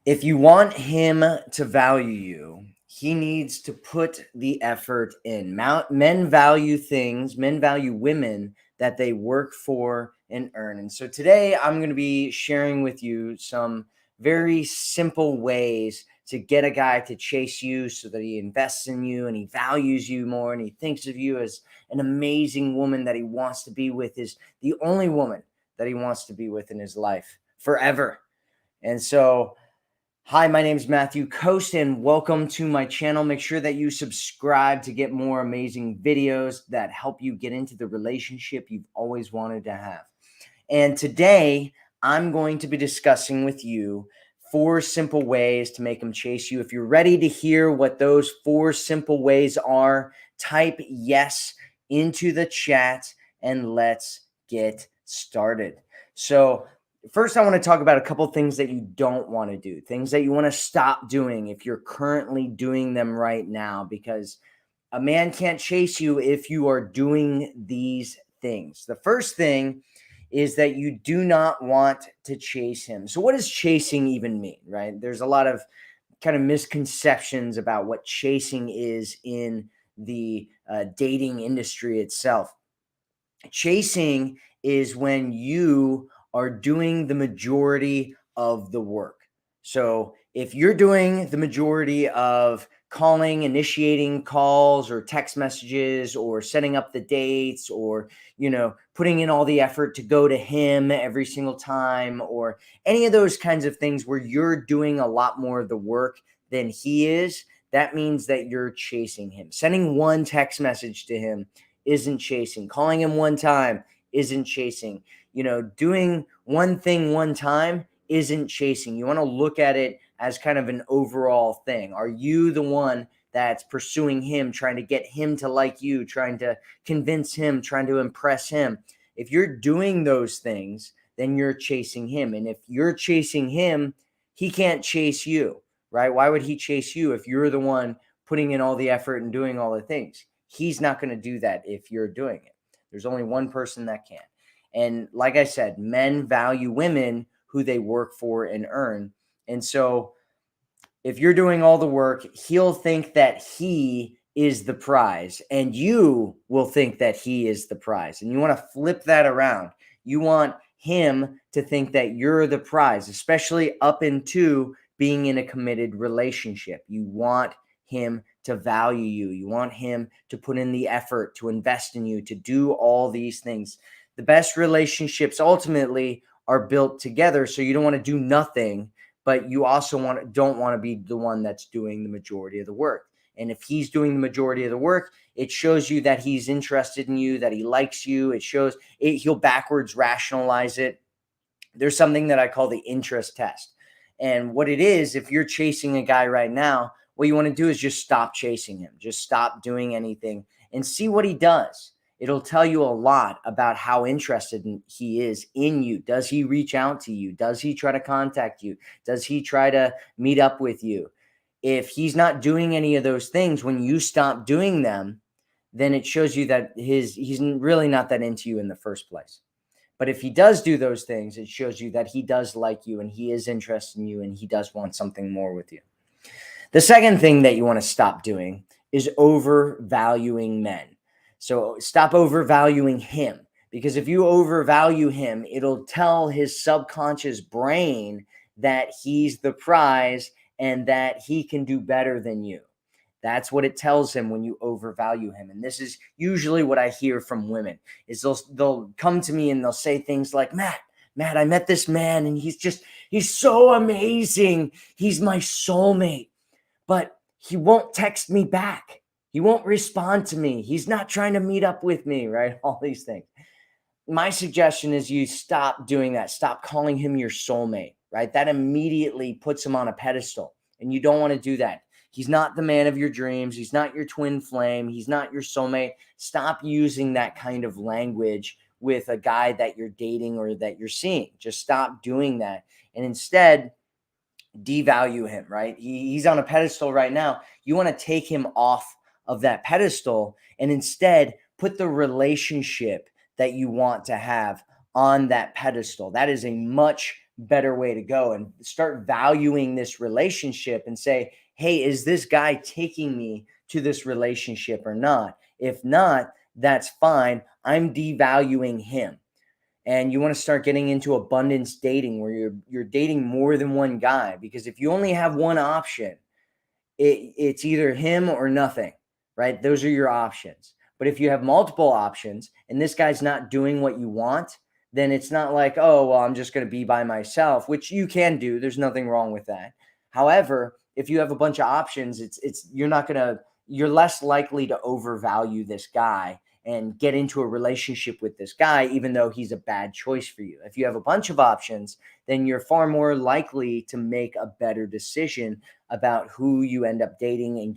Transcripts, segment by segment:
If you want him to value you, he needs to put the effort in. Men value things, men value women that they work for and earn. And so today I'm going to be sharing with you some very simple ways to get a guy to chase you so that he invests in you and he values you more and he thinks of you as an amazing woman that he wants to be with, is the only woman that he wants to be with in his life forever. And so hi, my name is Matthew Coast, and welcome to my channel. Make sure that you subscribe to get more amazing videos that help you get into the relationship you've always wanted to have. And today, I'm going to be discussing with you 4 simple ways to make them chase you. If you're ready to hear what those 4 simple ways are, type yes into the chat and let's get started. So first, I want to talk about a couple things that you don't want to do, things that you want to stop doing if you're currently doing them right now, because a man can't chase you if you are doing these things. The first thing is that you do not want to chase him. So what does chasing even mean, right? There's a lot of kind of misconceptions about what chasing is in the dating industry itself. Chasing is when you are doing the majority of the work. So if you're doing the majority of calling, initiating calls or text messages or setting up the dates, or, putting in all the effort to go to him every single time, or any of those kinds of things where you're doing a lot more of the work than he is, that means that you're chasing him. Sending one text message to him isn't chasing. Calling him one time isn't chasing. Doing one thing one time isn't chasing. You want to look at it as kind of an overall thing. Are you the one that's pursuing him, trying to get him to like you, trying to convince him, trying to impress him? If you're doing those things, then you're chasing him. And if you're chasing him, he can't chase you, right? Why would he chase you if you're the one putting in all the effort and doing all the things? He's not going to do that if you're doing it. There's only one person that can. And like I said, men value women who they work for and earn. And so if you're doing all the work, he'll think that he is the prize, and you will think that he is the prize. And you want to flip that around. You want him to think that you're the prize, especially up into being in a committed relationship. You want him to value you. You want him to put in the effort, to invest in you, to do all these things. The best relationships ultimately are built together. So you don't want to do nothing, but you also don't want to be the one that's doing the majority of the work. And if he's doing the majority of the work, it shows you that he's interested in you, that he likes you. It shows he'll backwards rationalize it. There's something that I call the interest test. And what it is, if you're chasing a guy right now, what you want to do is just stop chasing him. Just stop doing anything and see what he does. It'll tell you a lot about how interested he is in you. Does he reach out to you? Does he try to contact you? Does he try to meet up with you? If he's not doing any of those things, when you stop doing them, then it shows you that he's really not that into you in the first place. But if he does do those things, it shows you that he does like you and he is interested in you and he does want something more with you. The second thing that you want to stop doing is overvaluing men. So stop overvaluing him, because if you overvalue him, it'll tell his subconscious brain that he's the prize and that he can do better than you. That's what it tells him when you overvalue him. And this is usually what I hear from women is they'll come to me and they'll say things like, Matt, I met this man and he's so amazing. He's my soulmate, but he won't text me back. He won't respond to me. He's not trying to meet up with me, right? All these things. My suggestion is you stop doing that. Stop calling him your soulmate, right? That immediately puts him on a pedestal, and you don't want to do that. He's not the man of your dreams. He's not your twin flame. He's not your soulmate. Stop using that kind of language with a guy that you're dating or that you're seeing. Just stop doing that. And instead, devalue him, right? He's on a pedestal right now. You want to take him off of that pedestal and instead put the relationship that you want to have on that pedestal. That is a much better way to go, and start valuing this relationship and say, hey, is this guy taking me to this relationship or not? If not, that's fine. I'm devaluing him. And you want to start getting into abundance dating, where you're dating more than one guy, because if you only have one option, it's either him or nothing, right? Those are your options. But if you have multiple options and this guy's not doing what you want, then it's not like, oh, well, I'm just going to be by myself, which you can do. There's nothing wrong with that. However, if you have a bunch of options, you're less likely to overvalue this guy and get into a relationship with this guy, even though he's a bad choice for you. If you have a bunch of options, then you're far more likely to make a better decision about who you end up dating and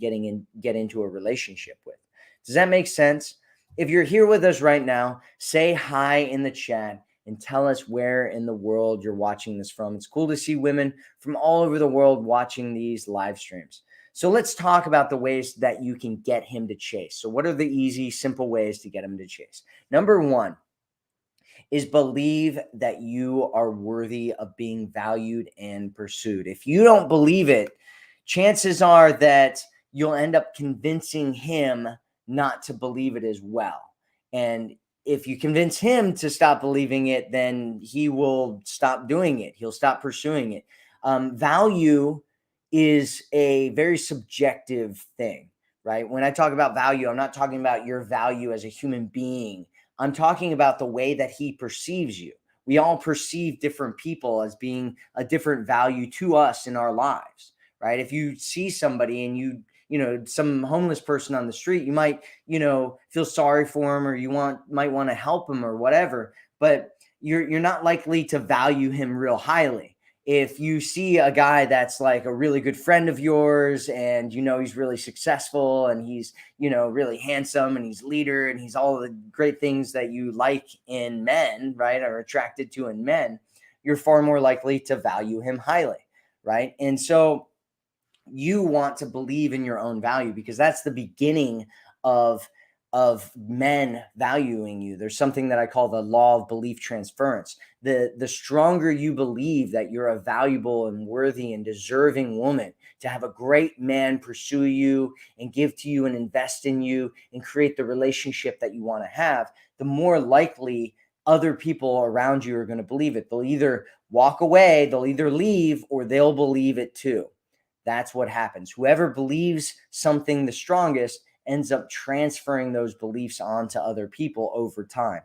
get into a relationship with. Does that make sense? If you're here with us right now, say hi in the chat and tell us where in the world you're watching this from. It's cool to see women from all over the world watching these live streams. So let's talk about the ways that you can get him to chase. So what are the easy, simple ways to get him to chase? Number one is believe that you are worthy of being valued and pursued. If you don't believe it, chances are that you'll end up convincing him not to believe it as well. And if you convince him to stop believing it, then he will stop doing it. He'll stop pursuing it. Value is a very subjective thing, right? When I talk about value, I'm not talking about your value as a human being. I'm talking about the way that he perceives you. We all perceive different people as being a different value to us in our lives, right? If you see somebody and some homeless person on the street, you might, feel sorry for him, or might want to help him or whatever, but you're not likely to value him real highly. If you see a guy that's like a really good friend of yours, and he's really successful, and he's really handsome, and he's leader, and he's all the great things that you like in men, right, are attracted to in men, you're far more likely to value him highly, right? And so you want to believe in your own value, because that's the beginning of men valuing you. There's something that I call the law of belief transference. The stronger you believe that you're a valuable and worthy and deserving woman to have a great man pursue you and give to you and invest in you and create the relationship that you want to have, the more likely other people around you are going to believe it. They'll either walk away, they'll either leave, or they'll believe it too. That's what happens. Whoever believes something the strongest ends up transferring those beliefs onto other people over time.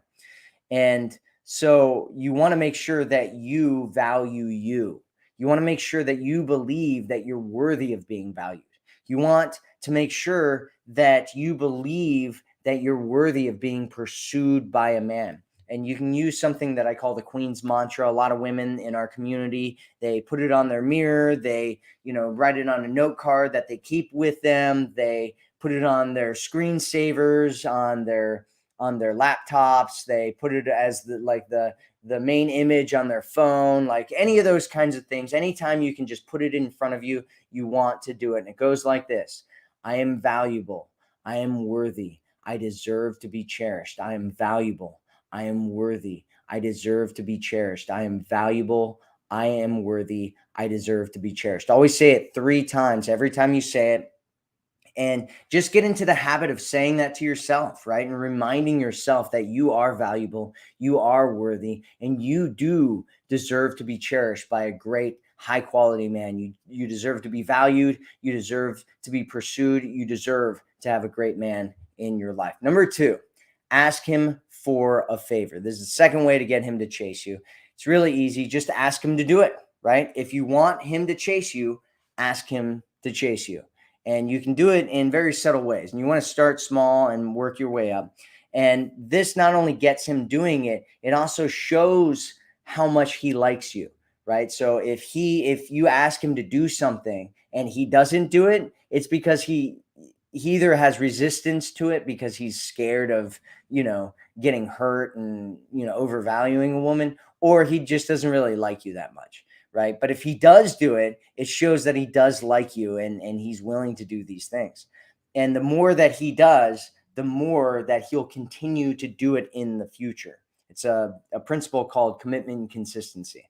And so you want to make sure that you value you. You want to make sure that you believe that you're worthy of being valued. You want to make sure that you believe that you're worthy of being pursued by a man. And you can use something that I call the Queen's mantra. A lot of women in our community, they put it on their mirror. They, write it on a note card that they keep with them. They put it on their screensavers, on their laptops. They put it as the main image on their phone, like any of those kinds of things. Anytime you can just put it in front of you, you want to do it. And it goes like this: I am valuable. I am worthy. I deserve to be cherished. I am valuable. I am worthy. I deserve to be cherished. I am valuable. I am worthy. I deserve to be cherished. Always say it 3 times. Every time you say it, and just get into the habit of saying that to yourself, right? And reminding yourself that you are valuable, you are worthy, and you do deserve to be cherished by a great, high quality man. You deserve to be valued. You deserve to be pursued. You deserve to have a great man in your life. Number 2, ask him for a favor. This is the second way to get him to chase you. It's really easy. Just ask him to do it, right? If you want him to chase you, ask him to chase you. And you can do it in very subtle ways. And you want to start small and work your way up. And this not only gets him doing it, it also shows how much he likes you, right? So if you ask him to do something and he doesn't do it, it's because he either has resistance to it because he's scared of, getting hurt and, overvaluing a woman, or he just doesn't really like you that much. Right. But if he does do it, it shows that he does like you, and he's willing to do these things. And the more that he does, the more that he'll continue to do it in the future. It's a principle called commitment and consistency.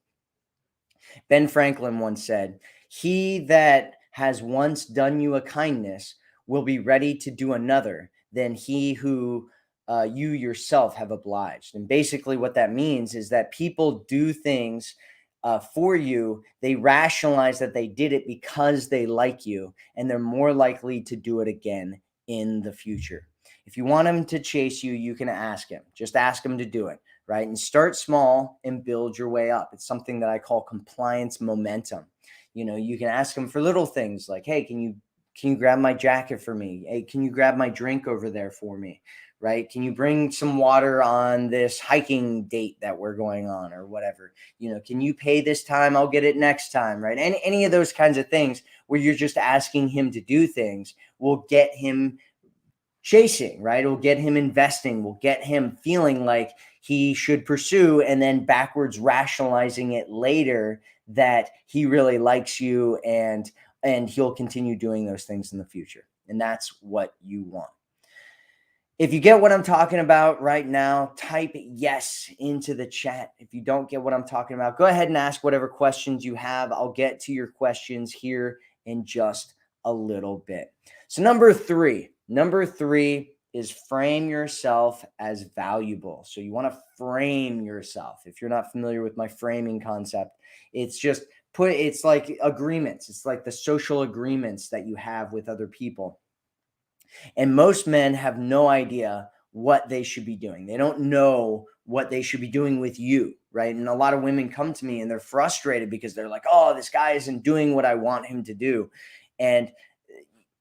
Ben Franklin once said, "He that has once done you a kindness will be ready to do another than he who you yourself have obliged." And basically, what that means is that people do things for you. They rationalize that they did it because they like you, and they're more likely to do it again in the future. If you want him to chase you, you can ask him. Just ask him to do it, right? And start small and build your way up. It's something that I call compliance momentum. You can ask him for little things like, "Hey, can you grab my jacket for me? Hey, can you grab my drink over there for me?" Right? "Can you bring some water on this hiking date that we're going on or whatever? Can you pay this time? I'll get it next time." Right? Any of those kinds of things where you're just asking him to do things will get him chasing, right? It'll get him investing, will get him feeling like he should pursue, and then backwards rationalizing it later that he really likes you, and he'll continue doing those things in the future. And that's what you want. If you get what I'm talking about right now, type yes into the chat. If you don't get what I'm talking about, go ahead and ask whatever questions you have. I'll get to your questions here in just a little bit. So number three is frame yourself as valuable. So you want to frame yourself. If you're not familiar with my framing concept, it's just it's like agreements. It's like the social agreements that you have with other people. And most men have no idea what they should be doing. They don't know what they should be doing with you, right? And a lot of women come to me and they're frustrated because they're like, "Oh, this guy isn't doing what I want him to do." And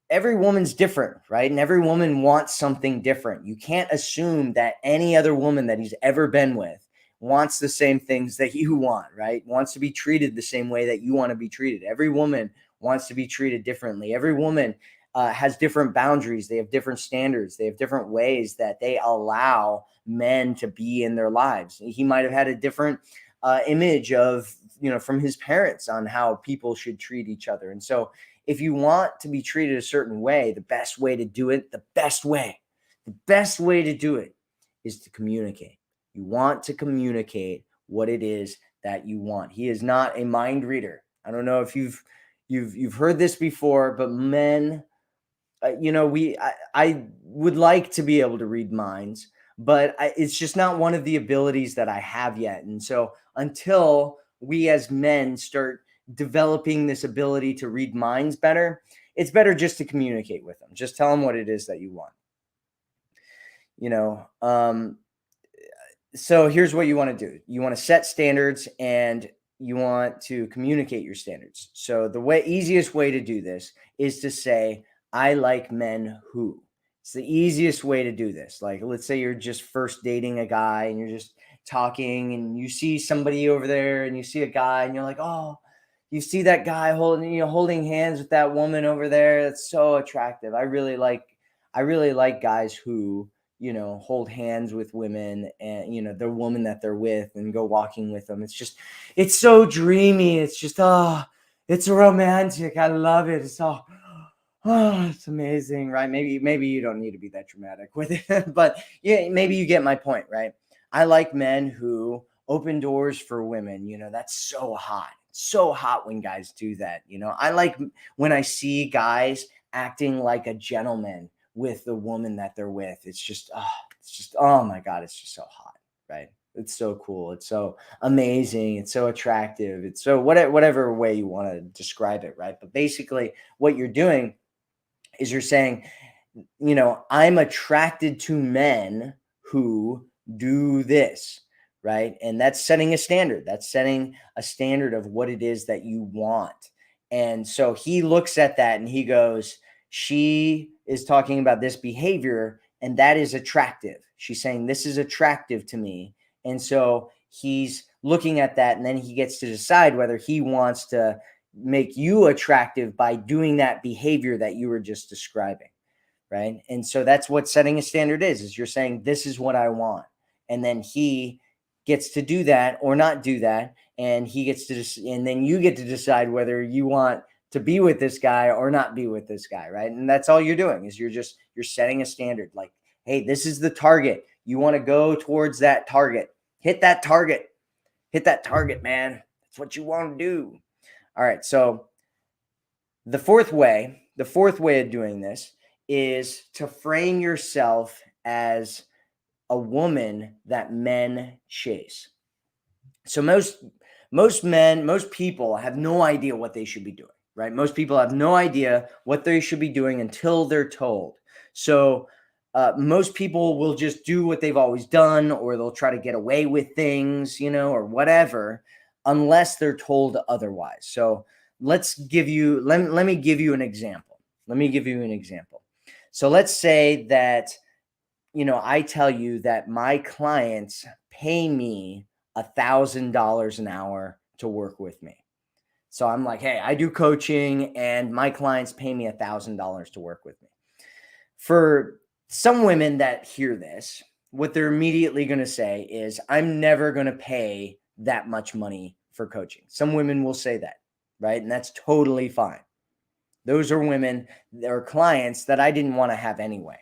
every woman's different, right? And every woman wants something different. You can't assume that any other woman that he's ever been with wants the same things that you want, right? Wants to be treated the same way that you want to be treated. Every woman wants to be treated differently. Every woman has different boundaries. They have different standards. They have different ways that they allow men to be in their lives. He might have had a different image of, from his parents on how people should treat each other. And so if you want to be treated a certain way, the best way to do it, the best way to do it is to communicate. You want to communicate what it is that you want. He is not a mind reader. I don't know if you've heard this before, but men, I would like to be able to read minds, but it's just not one of the abilities that I have yet. And so until we as men start developing this ability to read minds better, it's better just to communicate with them. Just tell them what it is that you want. So here's what you want to do. You want to set standards and you want to communicate your standards. So the easiest way to do this is to say, "I like men who." It's the easiest way to do this. Like, let's say you're just first dating a guy and you're just talking and you see somebody over there and you see a guy and you're like, "Oh, you see that guy holding hands with that woman over there. That's so attractive. I really like guys who, hold hands with women and, the woman that they're with and go walking with them. It's so dreamy. It's just, it's romantic. I love it. It's amazing, right? Maybe you don't need to be that dramatic with it, but yeah, maybe you get my point, right? I like men who open doors for women. That's so hot. So hot when guys do that. I like when I see guys acting like a gentleman with the woman that they're with. It's just, oh my God, it's just so hot, right? It's so cool. It's so amazing. It's so attractive. It's so whatever way you want to describe it, right? But basically, what you're doing is you're saying, I'm attracted to men who do this, right? And that's setting a standard. That's setting a standard of what it is that you want. And so he looks at that and he goes, "She is talking about this behavior, and that is attractive. She's saying this is attractive to me." And so he's looking at that, and then he gets to decide whether he wants to make you attractive by doing that behavior that you were just describing, right? And so that's what setting a standard is you're saying, "This is what I want." And then he gets to do that or not do that. And and then you get to decide whether you want to be with this guy or not be with this guy, right? And that's all you're doing is you're setting a standard. Like, hey, this is the target. You want to go towards that target. Hit that target, man. It's what you want to do. All right. So the fourth way of doing this is to frame yourself as a woman that men chase. So most people have no idea what they should be doing, right? Most people have no idea what they should be doing until they're told. So most people will just do what they've always done, or they'll try to get away with things, or whatever, unless they're told otherwise. So let me give you an example. So let's say that I tell you that my clients pay me $1,000 an hour to work with me. So I'm like, hey, I do coaching and my clients pay me $1,000 to work with me. For some women that hear this, what they're immediately going to say is, I'm never going to pay that much money for coaching. Some women will say that, right? And that's totally fine. Those are women or clients that I didn't want to have anyway.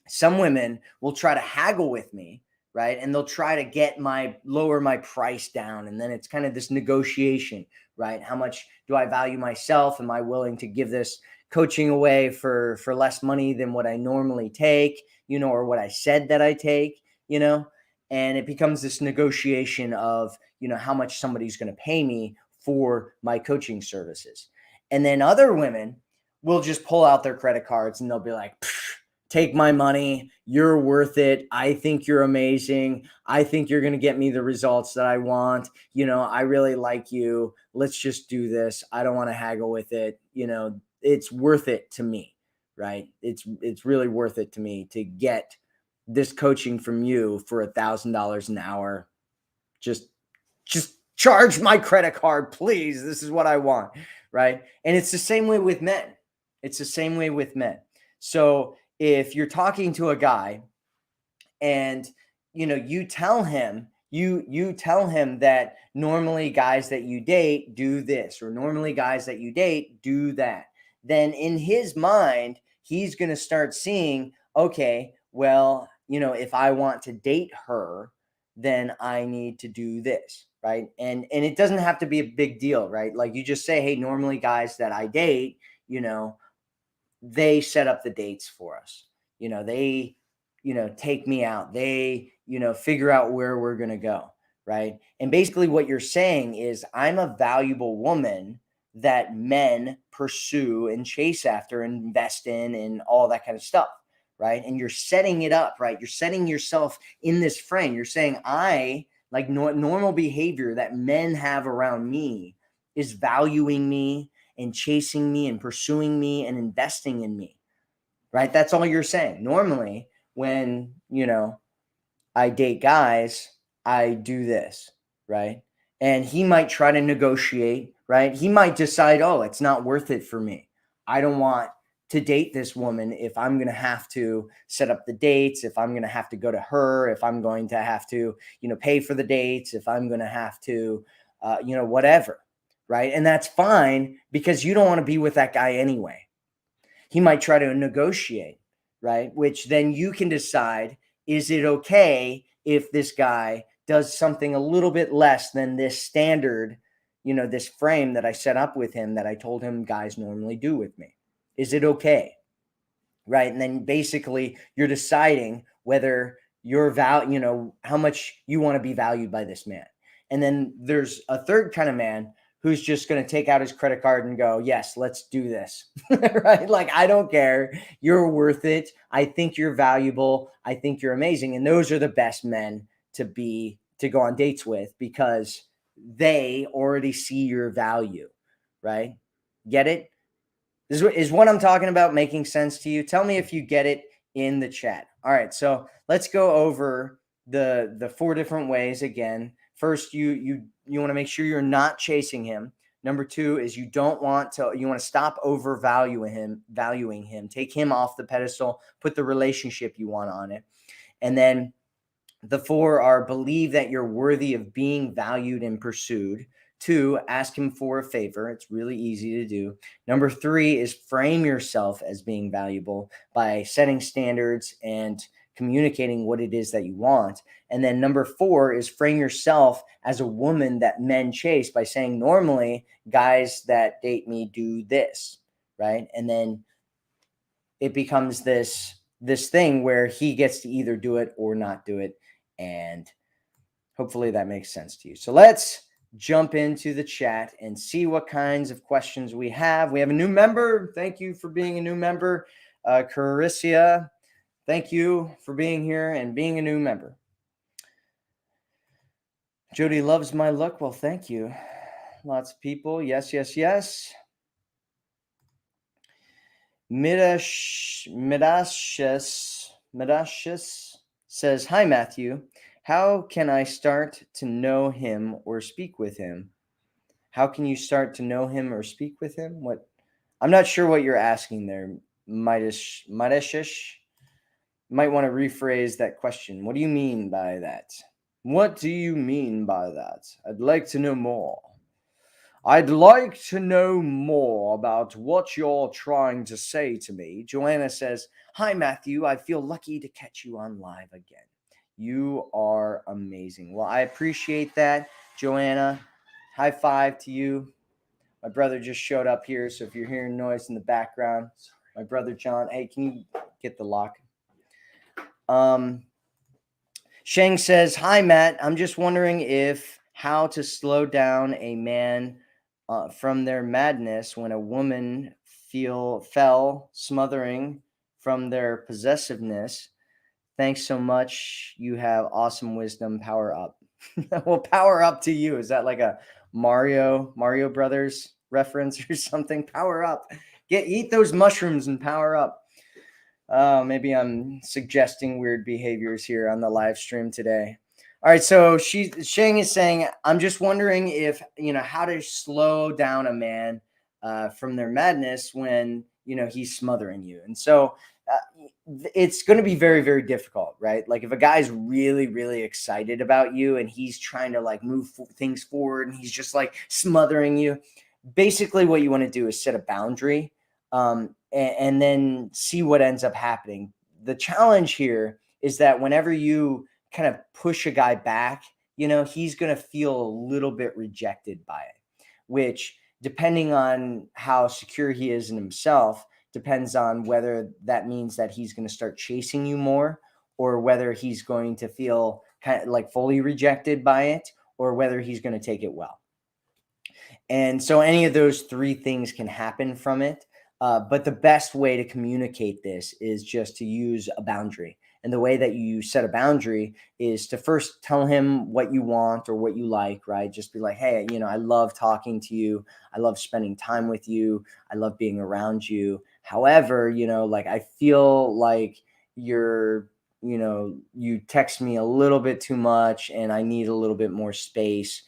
Some women will try to haggle with me, right? And they'll try to lower my price down. And then it's kind of this negotiation, right? How much do I value myself? Am I willing to give this coaching away for less money than what I normally take, or what I said that I take, and it becomes this negotiation of, how much somebody's going to pay me for my coaching services. And then other women will just pull out their credit cards and they'll be like, take my money. You're worth it. I think you're amazing. I think you're going to get me the results that I want. I really like you. Let's just do this. I don't want to haggle with it. It's worth it to me, right? It's really worth it to me to get this coaching from you for $1,000 an hour. Just charge my credit card, please. This is what I want, right? And it's the same way with men. So if you're talking to a guy and you tell him that normally guys that you date do this, or normally guys that you date do that, then in his mind he's going to start seeing, okay, well, if I want to date her, then I need to do this, right? And it doesn't have to be a big deal, right? Like you just say, hey, normally guys that I date, they set up the dates for us. They, take me out. They, figure out where we're going to go. Right. And basically what you're saying is, I'm a valuable woman that men pursue and chase after and invest in and all that kind of stuff. Right. And you're setting it up, right? You're setting yourself in this frame. You're saying, I like normal behavior that men have around me is valuing me and chasing me and pursuing me and investing in me, right? That's all you're saying. Normally, when, I date guys, I do this, right? And he might try to negotiate, right? He might decide, oh, it's not worth it for me. I don't want to date this woman if I'm going to have to set up the dates, if I'm going to have to go to her, if I'm going to have to, pay for the dates, if I'm going to have to, whatever. Right. And that's fine, because you don't want to be with that guy anyway. He might try to negotiate, right? Which then you can decide, is it okay if this guy does something a little bit less than this standard, this frame that I set up with him that I told him guys normally do with me? Is it okay? Right. And then basically you're deciding whether how much you want to be valued by this man. And then there's a third kind of man who's just going to take out his credit card and go, yes, let's do this. Right? Like, I don't care. You're worth it. I think you're valuable. I think you're amazing. And those are the best men to go on dates with, because they already see your value, right? Get it? Is what I'm talking about making sense to you? Tell me if you get it in the chat. All right, so let's go over the 4 different ways again. First, you want to make sure you're not chasing him. Number 2 is you want to stop valuing him. Take him off the pedestal, put the relationship you want on it. And then the 4 are: believe that you're worthy of being valued and pursued. 2, ask him for a favor. It's really easy to do. Number 3 is frame yourself as being valuable by setting standards and, communicating what it is that you want. And then number 4 is frame yourself as a woman that men chase by saying, normally guys that date me do this, right? And then it becomes this thing where he gets to either do it or not do it. And hopefully that makes sense to you. So let's jump into the chat and see what kinds of questions we have. We have a new member. Thank you for being a new member. Carissa, thank you for being here and being a new member. Jody loves my look. Well, thank you. Lots of people. Yes, yes, yes. Midashis says, hi, Matthew. How can I start to know him or speak with him? How can you start to know him or speak with him? What? I'm not sure what you're asking there, Midashish. Might want to rephrase that question. What do you mean by that? What do you mean by that? I'd like to know more. I'd like to know more about what you're trying to say to me. Joanna says, hi, Matthew. I feel lucky to catch you on live again. You are amazing. Well, I appreciate that, Joanna. High five to you. My brother just showed up here, so if you're hearing noise in the background, my brother John. Hey, can you get the lock? Sheng says, hi, Matt. I'm just wondering how to slow down a man from their madness when a woman fell smothering from their possessiveness. Thanks so much. You have awesome wisdom. Power up. Well, power up to you. Is that like a Mario Brothers reference or something? Power up. Eat those mushrooms and power up. Maybe I'm suggesting weird behaviors here on the live stream today. All right, so Shang is saying, I'm just wondering how to slow down a man from their madness when, he's smothering you. And so it's going to be very, very difficult, right? Like if a guy's really, really excited about you and he's trying to like move things forward and he's just like smothering you, basically what you want to do is set a boundary and then see what ends up happening. The challenge here is that whenever you kind of push a guy back, he's going to feel a little bit rejected by it, which depending on how secure he is in himself, depends on whether that means that he's going to start chasing you more or whether he's going to feel kind of like fully rejected by it or whether he's going to take it well. And so any of those 3 things can happen from it. But the best way to communicate this is just to use a boundary. And the way that you set a boundary is to first tell him what you want or what you like, right? Just be like, hey, I love talking to you. I love spending time with you. I love being around you. However, like I feel like you text me a little bit too much and I need a little bit more space.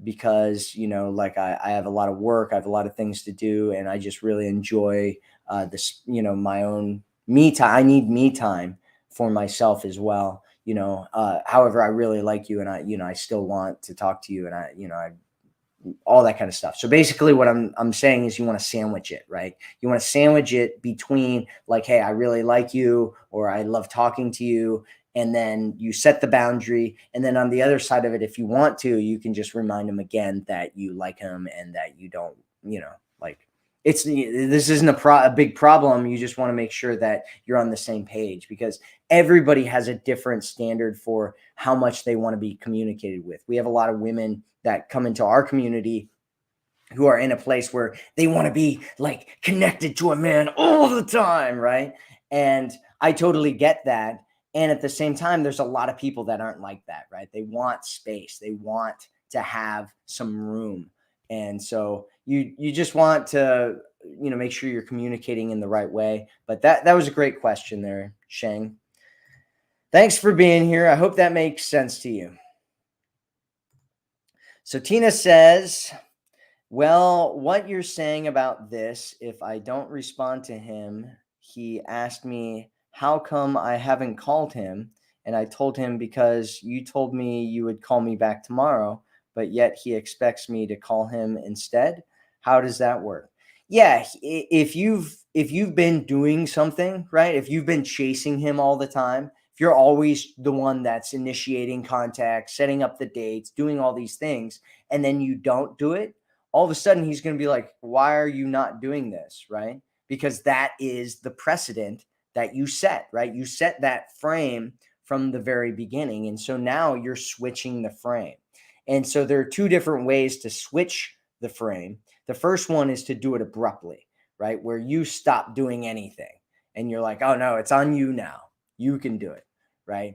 Because like I have a lot of work, I have a lot of things to do, and I just really enjoy this, my own me time. I need me time for myself as well. However, I really like you, and I still want to talk to you, and I all that kind of stuff. So basically what I'm saying is you want to sandwich it, right? You want to sandwich it between like, hey, I really like you, or I love talking to you. And then you set the boundary. And then on the other side of it, if you want to, you can just remind him again that you like him and that you don't, like this isn't a big problem. You just want to make sure that you're on the same page because everybody has a different standard for how much they want to be communicated with. We have a lot of women that come into our community who are in a place where they want to be like connected to a man all the time, right? And I totally get that. And at the same time, there's a lot of people that aren't like that, right? They want space. They want to have some room. And so you just want to, make sure you're communicating in the right way. But that was a great question there, Shang. Thanks for being here. I hope that makes sense to you. So Tina says, well, what you're saying about this, if I don't respond to him, he asked me, how come I haven't called him? And I told him because you told me you would call me back tomorrow, but yet he expects me to call him instead. How does that work? Yeah, if you've been doing something, right? If you've been chasing him all the time, if you're always the one that's initiating contact, setting up the dates, doing all these things, and then you don't do it, all of a sudden he's going to be like, "Why are you not doing this?" Right? Because that is the precedent that you set, right? You set that frame from the very beginning. And so now you're switching the frame. And so there are two different ways to switch the frame. The first one is to do it abruptly, right? Where you stop doing anything and you're like, oh no, it's on you now. You can do it, right?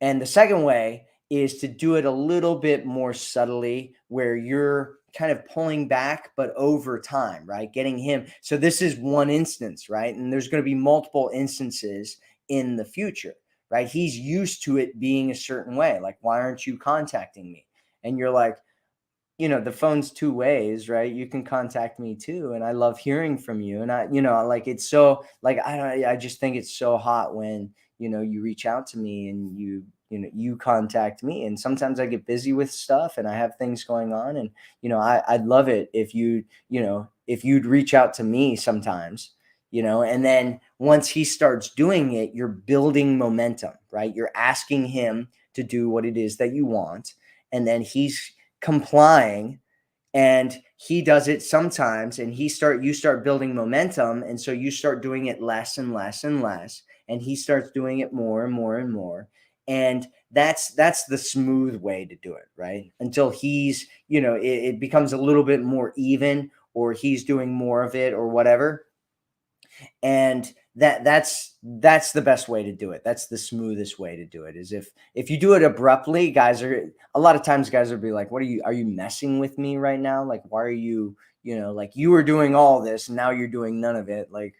And the second way is to do it a little bit more subtly where you're kind of pulling back, but over time, right? Getting him. So this is one instance, right? And there's going to be multiple instances in the future, right? He's used to it being a certain way. Like, why aren't you contacting me? And you're like, the phone's two ways, right? You can contact me too. And I love hearing from you. And like it's so like, I just think it's so hot when, you reach out to me and you contact me. And sometimes I get busy with stuff and I have things going on. And, I'd love it if if you'd reach out to me sometimes, and then once he starts doing it, you're building momentum, right? You're asking him to do what it is that you want. And then he's complying and he does it sometimes and you start building momentum, and so you start doing it less and less and less, and he starts doing it more and more and more. And that's the smooth way to do it, right? Until he's it becomes a little bit more even, or he's doing more of it or whatever. And that's the best way to do it. That's the smoothest way to do it. Is if you do it abruptly, a lot of times guys will be like, what are you messing with me right now? Like, why are you, like, you were doing all this and now you're doing none of it. Like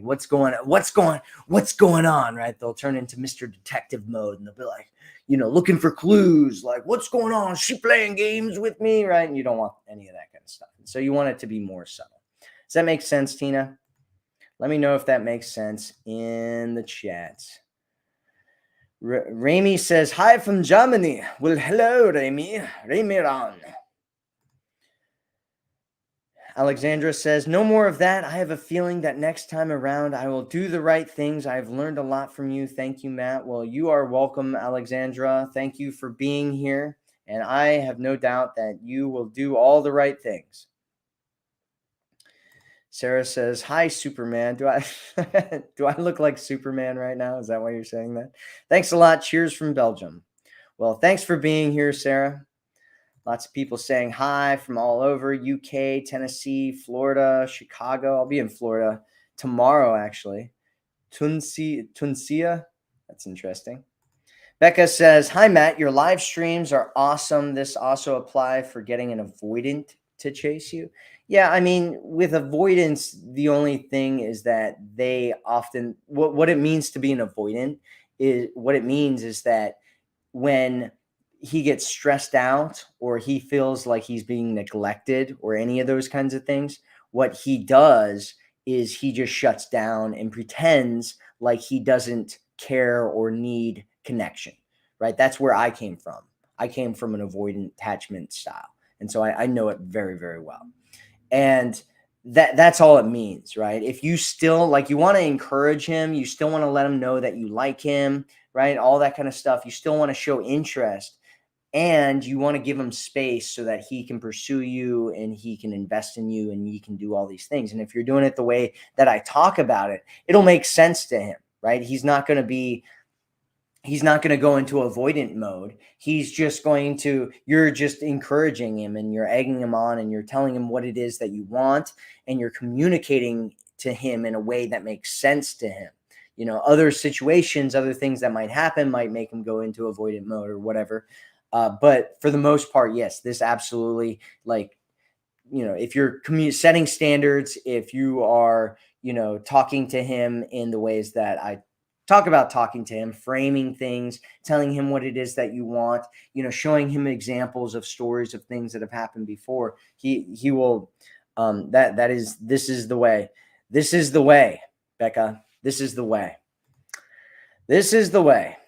what's going on, right? They'll turn into Mr. Detective mode and they'll be like, looking for clues, like, what's going on? Is she playing games with me, right? And you don't want any of that kind of stuff. So you want it to be more subtle. Does that make sense, Tina? Let me know if that makes sense in the chat. Remy says, hi from Germany. Well, hello, Remy. Remy Ron. Alexandra says, no more of that. I have a feeling that next time around, I will do the right things. I've learned a lot from you. Thank you, Matt. Well, you are welcome, Alexandra. Thank you for being here. And I have no doubt that you will do all the right things. Sarah says, hi, Superman. Do I do I look like Superman right now? Is that why you're saying that? Thanks a lot. Cheers from Belgium. Well, thanks for being here, Sarah. Lots of people saying hi from all over UK, Tennessee, Florida, Chicago. I'll be in Florida tomorrow, actually. Tunisia. That's interesting. Becca says, hi, Matt. Your live streams are awesome. This also apply for getting an avoidant to chase you. Yeah, I mean, with avoidance, the only thing is that they often, what it means to be an avoidant is what it means is that when he gets stressed out or he feels like he's being neglected or any of those kinds of things, what he does is he just shuts down and pretends like he doesn't care or need connection, right? That's where I came from. I came from an avoidant attachment style. And so I know it very, very well. And that's all it means, right? If you still like, you want to encourage him, you still want to let him know that you like him, right? All that kind of stuff. You still want to show interest, and you want to give him space so that he can pursue you and he can invest in you and you can do all these things. And if you're doing it the way that I talk about it, it'll make sense to him, right? He's not going to go into avoidant mode. You're just encouraging him and you're egging him on and you're telling him what it is that you want, and you're communicating to him in a way that makes sense to him. Other situations, other things that might happen might make him go into avoidant mode or whatever. But for the most part, yes, this absolutely, like, if you're setting standards, if you are, talking to him in the ways that I talk about talking to him, framing things, telling him what it is that you want, showing him examples of stories of things that have happened before, he will, this is the way. This is the way, Becca. This is the way. This is the way.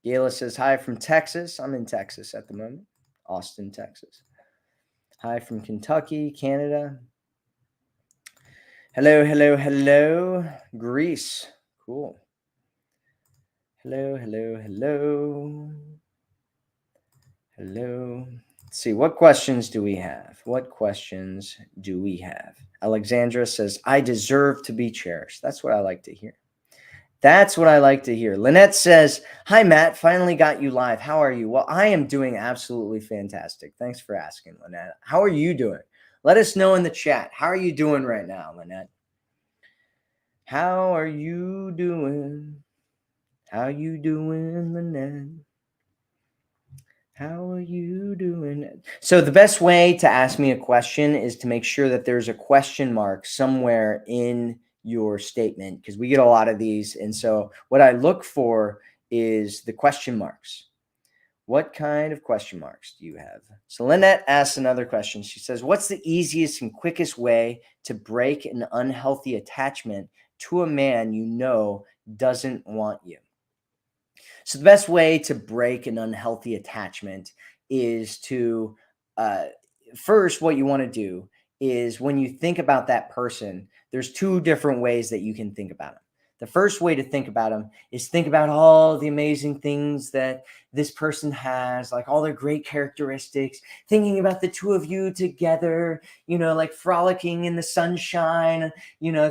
Gayla says, hi from Texas. I'm in Texas at the moment. Austin, Texas. Hi from Kentucky, Canada. Hello, hello, hello. Greece. Cool. Hello, hello, hello. Hello. Let's see, what questions do we have? What questions do we have? Alexandra says, I deserve to be cherished. That's what I like to hear. That's what I like to hear. Lynette says, hi, Matt. Finally got you live. How are you? Well, I am doing absolutely fantastic. Thanks for asking, Lynette. How are you doing? Let us know in the chat. How are you doing right now, Lynette? How are you doing? How you doing, Lynette? How are you doing? So the best way to ask me a question is to make sure that there's a question mark somewhere in your statement, because we get a lot of these. And so what I look for is the question marks. What kind of question marks do you have? So Lynette asks another question. She says, what's the easiest and quickest way to break an unhealthy attachment to a man you know doesn't want you? So the best way to break an unhealthy attachment is to first, what you want to do is when you think about that person, there's two different ways that you can think about them. The first way to think about them is think about all the amazing things that this person has, like all their great characteristics, thinking about the two of you together, like frolicking in the sunshine,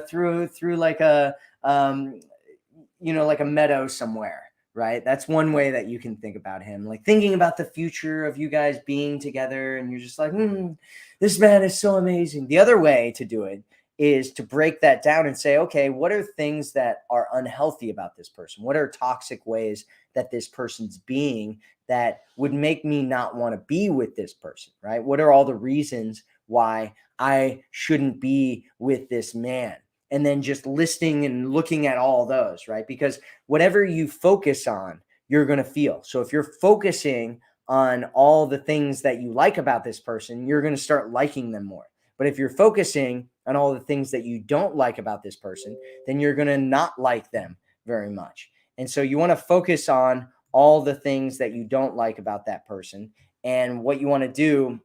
through like like a meadow somewhere, right? That's one way that you can think about him, like thinking about the future of you guys being together, and you're just like, this man is so amazing. The other way to do it is to break that down and say, okay, what are things that are unhealthy about this person? What are toxic ways that this person's being that would make me not want to be with this person, right? What are all the reasons why I shouldn't be with this man? And then just listing and looking at all those, right? Because whatever you focus on, you're going to feel. So if you're focusing on all the things that you like about this person, you're going to start liking them more. But if you're focusing on all the things that you don't like about this person, then you're going to not like them very much. And so you want to focus on all the things that you don't like about that person. And what you want to do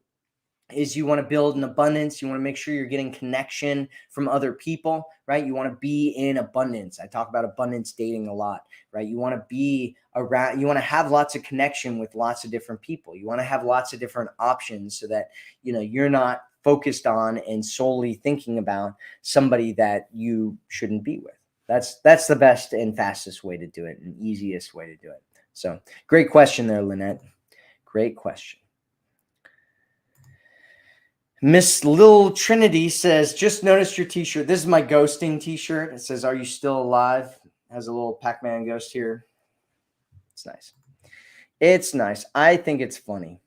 is you want to build an abundance. You want to make sure you're getting connection from other people, right? You want to be in abundance. I talk about abundance dating a lot, right? You want to be around, you want to have lots of connection with lots of different people. You want to have lots of different options so that, you're not focused on and solely thinking about somebody that you shouldn't be with. That's the best and fastest way to do it, and easiest way to do it. So great question there, Lynette. Great question. Miss Lil Trinity says, just noticed your t-shirt. This is my ghosting t-shirt. It says, are you still alive? It has a little Pac-Man ghost here. It's nice. It's nice. I think it's funny.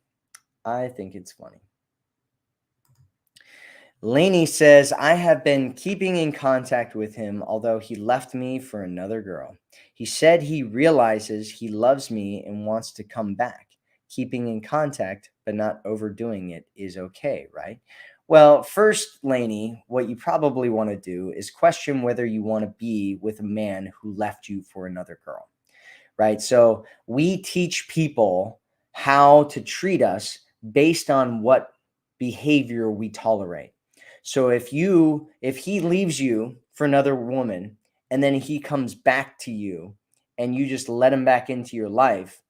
Lainey says, I have been keeping in contact with him, although he left me for another girl. He said he realizes he loves me and wants to come back. Keeping in contact, but not overdoing it is okay, right? Well, first, Lainey, what you probably want to do is question whether you want to be with a man who left you for another girl, right? So we teach people how to treat us based on what behavior we tolerate. So if he leaves you for another woman and then he comes back to you and you just let him back into your life,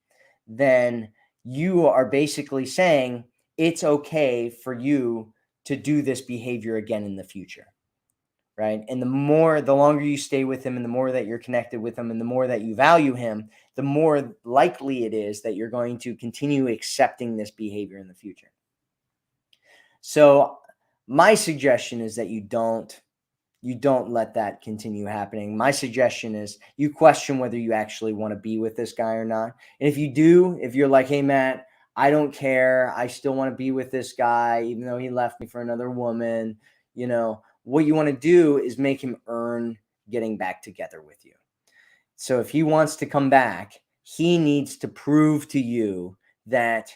then you are basically saying it's okay for you to do this behavior again in the future, right? And the longer you stay with him and the more that you're connected with him and the more that you value him, the more likely it is that you're going to continue accepting this behavior in the future. So my suggestion is that you don't let that continue happening. My suggestion is you question whether you actually want to be with this guy or not. And if you do, if you're like, hey, Matt, I don't care, I still want to be with this guy, even though he left me for another woman, what you want to do is make him earn getting back together with you. So if he wants to come back, he needs to prove to you that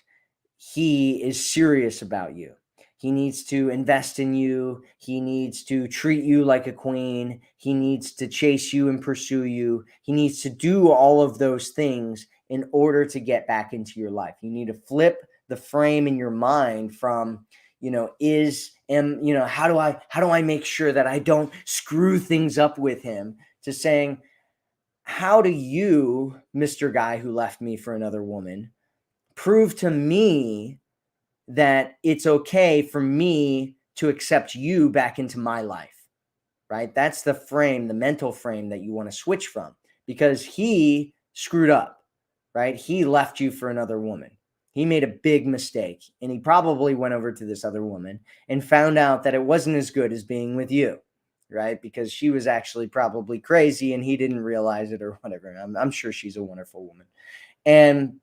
he is serious about you. He needs to invest in you. He needs to treat you like a queen. He needs to chase you and pursue you. He needs to do all of those things in order to get back into your life. You need to flip the frame in your mind from, how do I make sure that I don't screw things up with him, to saying, how do you, Mr. Guy who left me for another woman, prove to me that it's okay for me to accept you back into my life, right? That's the frame, the mental frame that you want to switch from, because he screwed up, right? He left you for another woman. He made a big mistake, and he probably went over to this other woman and found out that it wasn't as good as being with you, right? Because she was actually probably crazy and he didn't realize it or whatever. I'm sure she's a wonderful woman. And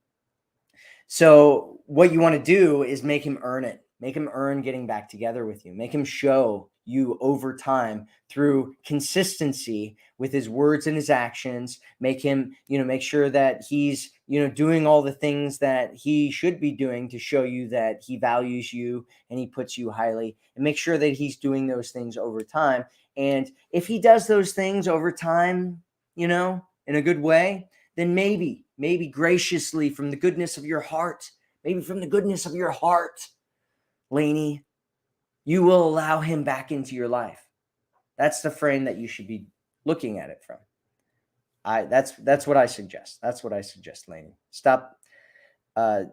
so what you want to do is make him earn it. Make him earn getting back together with you. Make him show you over time through consistency with his words and his actions. Make him, make sure that he's, doing all the things that he should be doing to show you that he values you and he puts you highly, and make sure that he's doing those things over time. And if he does those things over time, in a good way, then maybe graciously, from the goodness of your heart, Lainey, you will allow him back into your life. That's the frame that you should be looking at it from. That's what I suggest. That's what I suggest, Lainey. Stop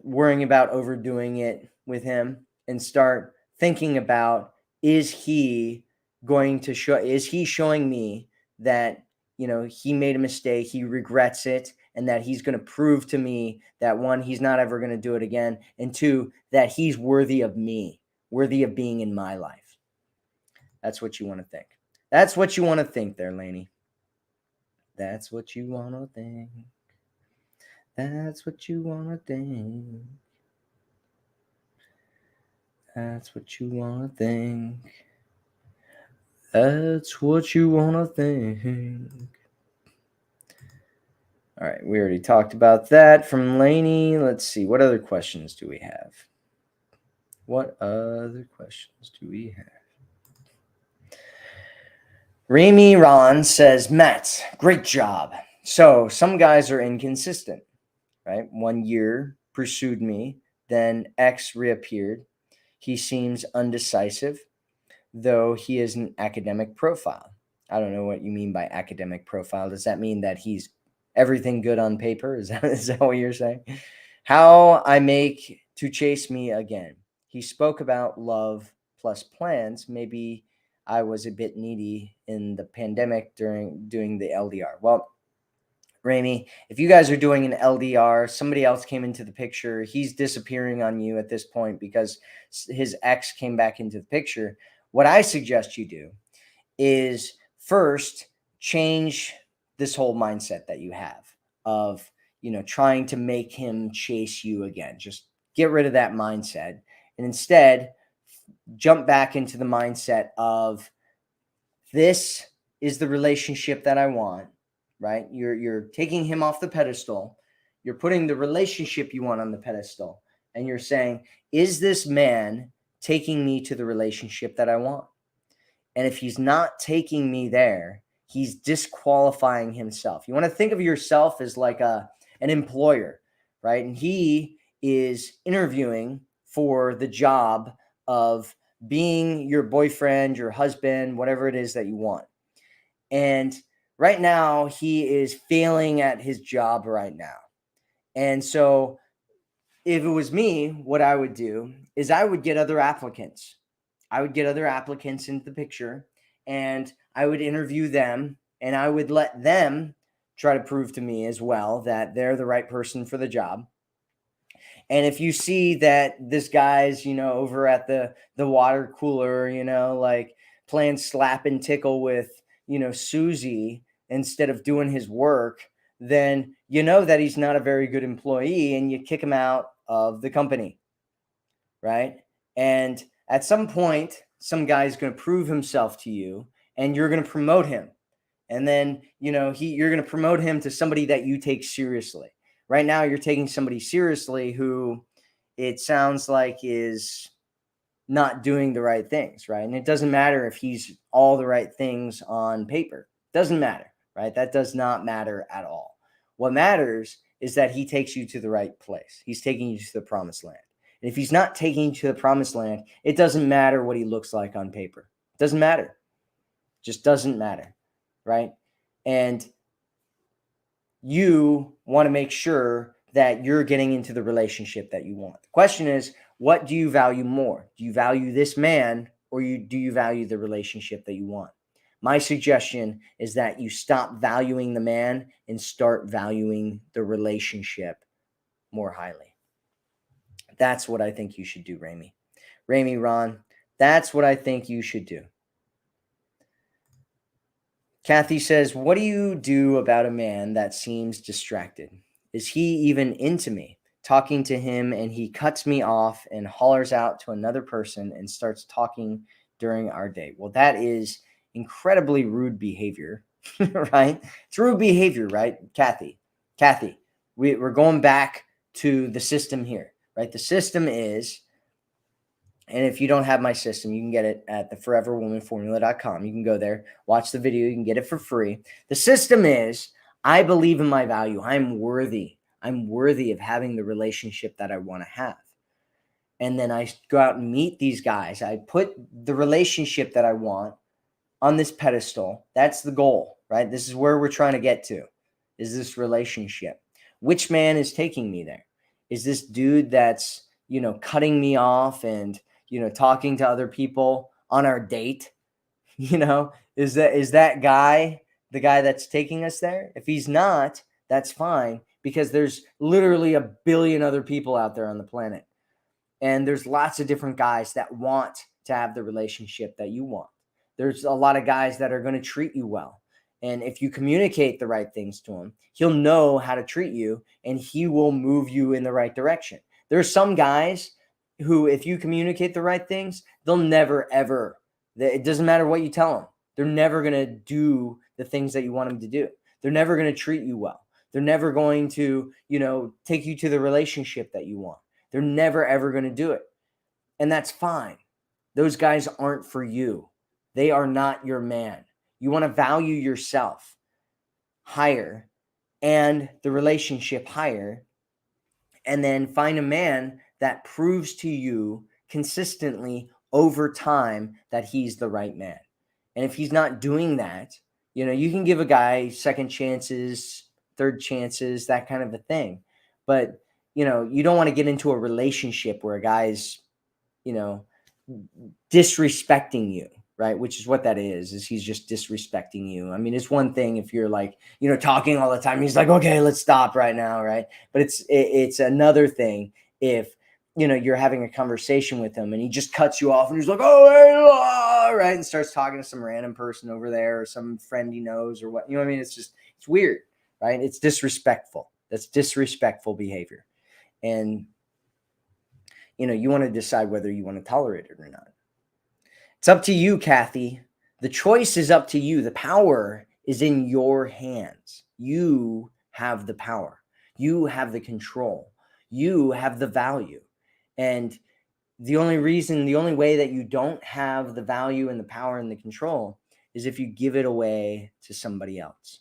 worrying about overdoing it with him and start thinking about, is he showing me that, he made a mistake, he regrets it, and that he's going to prove to me that, one, he's not ever going to do it again, and two, that he's worthy of me, worthy of being in my life. That's what you want to think. That's what you want to think there, Lainey. That's what you want to think. That's what you want to think. That's what you want to think. That's what you want to think. All right, we already talked about that from Lainey. Let's see, what other questions do we have? Remy Ron says, Matt, great job. So some guys are inconsistent, right? 1 year pursued me, then X reappeared. He seems undecisive, though he has an academic profile. I don't know what you mean by academic profile. Does that mean that he's everything good on paper? Is that what you're saying? How I make to chase me again. He spoke about love plus plans. Maybe I was a bit needy in the pandemic during doing the LDR. Well, Ramy, if you guys are doing an LDR, somebody else came into the picture. He's disappearing on you at this point because his ex came back into the picture. What I suggest you do is first change this whole mindset that you have of, trying to make him chase you again. Just get rid of that mindset and instead jump back into the mindset of, this is the relationship that I want, right? You're taking him off the pedestal. You're putting the relationship you want on the pedestal. And you're saying, is this man taking me to the relationship that I want? And if he's not taking me there, he's disqualifying himself. You want to think of yourself as like an employer, right? And he is interviewing for the job of being your boyfriend, your husband, whatever it is that you want. And right now he is failing at his job right now. And so if it was me, what I would do is I would get other applicants. I would get other applicants into the picture and I would interview them and I would let them try to prove to me as well that they're the right person for the job. And if you see that this guy's, over at the water cooler, like playing slap and tickle with, Susie instead of doing his work, then you know that he's not a very good employee and you kick him out of the company, right? And at some point, some guy's going to prove himself to you and you're going to promote him. And then, you're going to promote him to somebody that you take seriously. Right now, you're taking somebody seriously who it sounds like is not doing the right things, right? And it doesn't matter if he's all the right things on paper. Doesn't matter, right? That does not matter at all. What matters is that he takes you to the right place. He's taking you to the promised land. And if he's not taking you to the promised land, it doesn't matter what he looks like on paper. It doesn't matter. Just doesn't matter, right? And you want to make sure that you're getting into the relationship that you want. The question is, what do you value more? Do you value this man, or do you value the relationship that you want? My suggestion is that you stop valuing the man and start valuing the relationship more highly. That's what I think you should do, Rami. Ron, that's what I think you should do. Kathy says, what do you do about a man that seems distracted? Is he even into me? Talking to him and he cuts me off and hollers out to another person and starts talking during our day. Well, that is incredibly rude behavior, right? It's rude behavior, right, Kathy? We're going back to the system here, right? The system is, and if you don't have my system, you can get it at theforeverwomanformula.com. You can go there, watch the video, you can get it for free. The system is, I believe in my value. I'm worthy. I'm worthy of having the relationship that I want to have. And then I go out and meet these guys. I put the relationship that I want on this pedestal. That's the goal, right? This is where we're trying to get to, is this relationship. Which man is taking me there? Is this dude that's, cutting me off and, talking to other people on our date? Is that guy the guy that's taking us there? If he's not, that's fine, because there's literally a billion other people out there on the planet. And there's lots of different guys that want to have the relationship that you want. There's a lot of guys that are going to treat you well. And if you communicate the right things to him, he'll know how to treat you and he will move you in the right direction. There's some guys who, if you communicate the right things, they'll never, ever, it doesn't matter what you tell them. They're never going to do the things that you want them to do. They're never going to treat you well. They're never going to, take you to the relationship that you want. They're never, ever going to do it. And that's fine. Those guys aren't for you. They are not your man. You want to value yourself higher and the relationship higher, and then find a man that proves to you consistently over time that he's the right man. And if he's not doing that, you can give a guy second chances, third chances, that kind of a thing. But, you don't want to get into a relationship where a guy's, disrespecting you, right? Which is what that is he's just disrespecting you. I mean, it's one thing if you're like, talking all the time, he's like, okay, let's stop right now, right? But it's another thing if, you're having a conversation with him and he just cuts you off and he's like, oh, hey, right, and starts talking to some random person over there or some friend he knows or what, I mean, it's weird, right? It's disrespectful. That's disrespectful behavior. And, you want to decide whether you want to tolerate it or not. It's up to you, Kathy. The choice is up to you. The power is in your hands. You have the power. You have the control. You have the value. And the only way that you don't have the value and the power and the control is if you give it away to somebody else.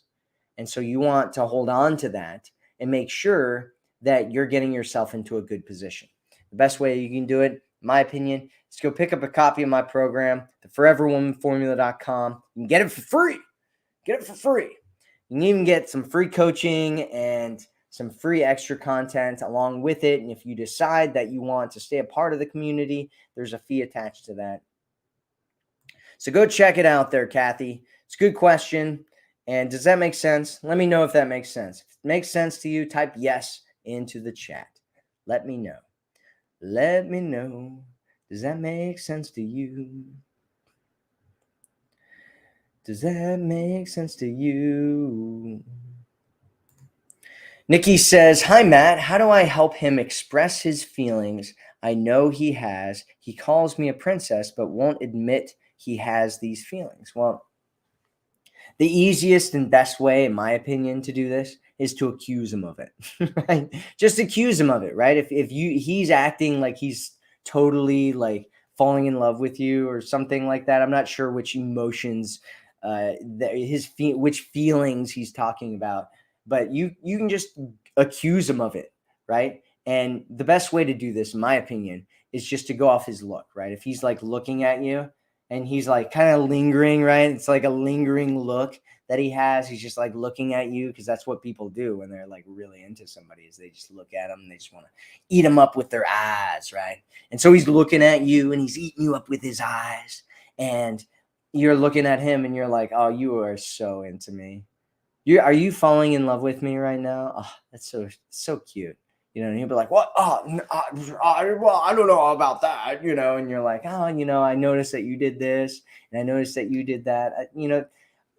And so you want to hold on to that and make sure that you're getting yourself into a good position. The best way you can do it, in my opinion, is go pick up a copy of my program, theforeverwomanformula.com. You can get it for free. Get it for free. You can even get some free coaching and some free extra content along with it. And if you decide that you want to stay a part of the community, there's a fee attached to that. So go check it out there, Kathy. It's a good question. And does that make sense? Let me know if that makes sense. If it makes sense to you, type yes into the chat. Let me know. Let me know. Does that make sense to you? Does that make sense to you? Nikki says, hi, Matt. How do I help him express his feelings? I know he has. He calls me a princess, but won't admit he has these feelings. Well, the easiest and best way, in my opinion, to do this is to accuse him of it, right? Just accuse him of it, right? If he's acting like he's totally like falling in love with you or something like that, I'm not sure which emotions, which feelings he's talking about, but you can just accuse him of it, right? And the best way to do this, in my opinion, is just to go off his look, right? If he's like looking at you and he's like kind of lingering, right? It's like a lingering look that he has. He's just like looking at you, because that's what people do when they're like really into somebody, is they just look at them and they just want to eat them up with their eyes, right? And so he's looking at you and he's eating you up with his eyes, and you're looking at him and you're like, oh, you are so into me. Are you falling in love with me right now? Oh, that's so cute. And he'll be like, what? Oh, well, I don't know about that, and you're like, oh, I noticed that you did this and I noticed that you did that.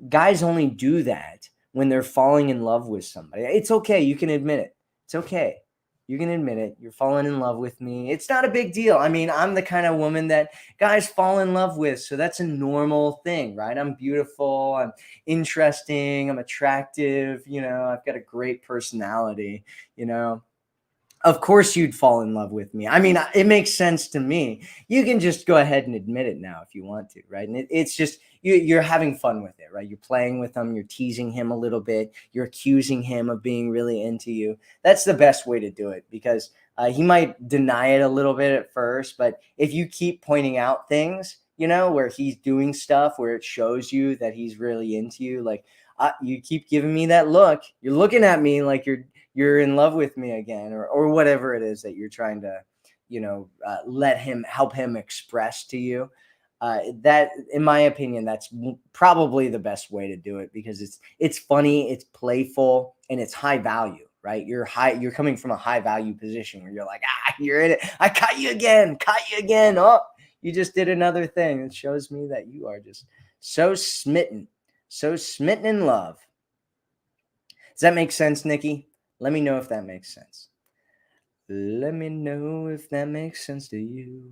Guys only do that when they're falling in love with somebody. It's okay. You can admit it. It's okay. You can admit it. You're falling in love with me. It's not a big deal. I mean, I'm the kind of woman that guys fall in love with. So that's a normal thing, right? I'm beautiful. I'm interesting. I'm attractive. I've got a great personality, Of course you'd fall in love with me. I mean, it makes sense to me. You can just go ahead and admit it now if you want to, right? And it's just you're having fun with it, right? You're playing with him, you're teasing him a little bit, you're accusing him of being really into you. That's the best way to do it, because he might deny it a little bit at first, but if you keep pointing out things, where he's doing stuff where it shows you that he's really into you, like you keep giving me that look, you're looking at me like you're in love with me again, or whatever it is that you're trying to, help him express to you. That, in my opinion, that's probably the best way to do it, because it's funny, it's playful, and it's high value, right? You're coming from a high value position where you're like, you're in it. I caught you again. Oh, you just did another thing. It shows me that you are just so smitten in love. Does that make sense, Nikki? Let me know if that makes sense. Let me know if that makes sense to you.